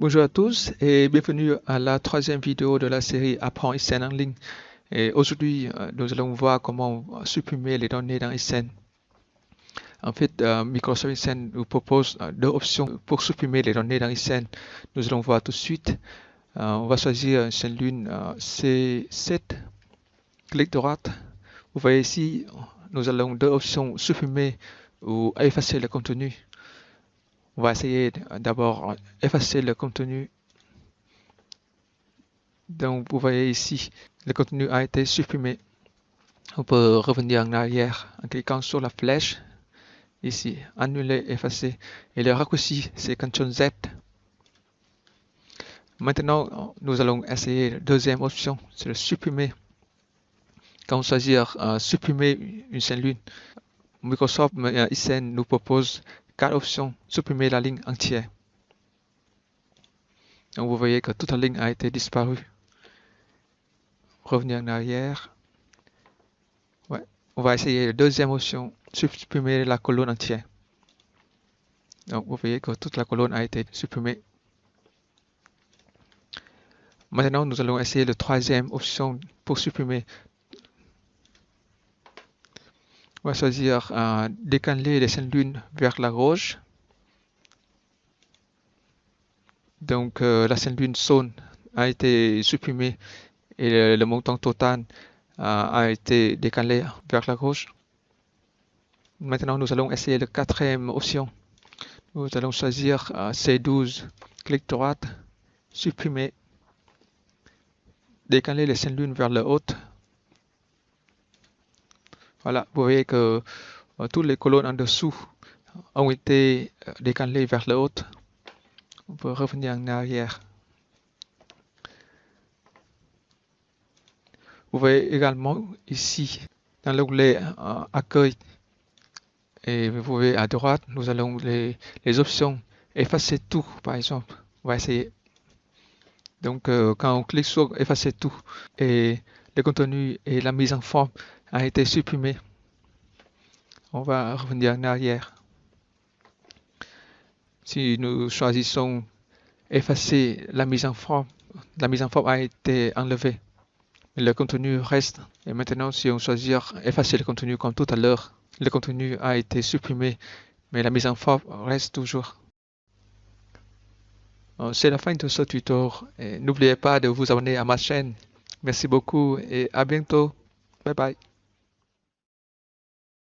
Bonjour à tous et bienvenue à la troisième vidéo de la série Apprends SN en ligne. Et aujourd'hui, nous allons voir comment supprimer les données dans SN. En fait, Microsoft SN nous propose deux options pour supprimer les données dans SN. Nous allons voir tout de suite. On va choisir une chaîne lune C7, clic droite. Vous voyez ici, nous avons deux options, supprimer ou effacer le contenu. On va essayer d'abord effacer le contenu. Donc, vous voyez ici, le contenu a été supprimé. On peut revenir en arrière en cliquant sur la flèche. Ici, annuler, effacer. Et le raccourci, c'est CTRL Z. Maintenant, nous allons essayer la deuxième option, c'est de supprimer. Quand on choisit supprimer une chaîne lune, Microsoft SN nous propose quatre options. Supprimer la ligne entière. Donc, vous voyez que toute la ligne a été disparue. Revenir en arrière. Ouais. On va essayer la deuxième option, supprimer la colonne entière. Donc, vous voyez que toute la colonne a été supprimée. Maintenant, nous allons essayer la troisième option pour supprimer. On va choisir décaler les chaînes lunes vers la gauche. Donc, la chaîne lune jaune a été supprimée et le montant total a été décalé vers la gauche. Maintenant, nous allons essayer la quatrième option. Nous allons choisir C12, clic droit, supprimer, décaler les chaînes lunes vers le haut. Voilà, vous voyez que toutes les colonnes en dessous ont été décalées vers le haut. On peut revenir en arrière. Vous voyez également ici, dans l'onglet Accueil, et vous voyez à droite, nous allons les options effacer tout, par exemple. On va essayer. Donc, quand on clique sur effacer tout, et le contenu et la mise en forme a été supprimé, on va revenir en arrière. Si nous choisissons effacer la mise en forme a été enlevée. Le contenu reste. Et maintenant, si on choisit effacer le contenu comme tout à l'heure, le contenu a été supprimé, mais la mise en forme reste toujours. C'est la fin de ce tuto. N'oubliez pas de vous abonner à ma chaîne. Merci beaucoup et à bientôt. Bye bye.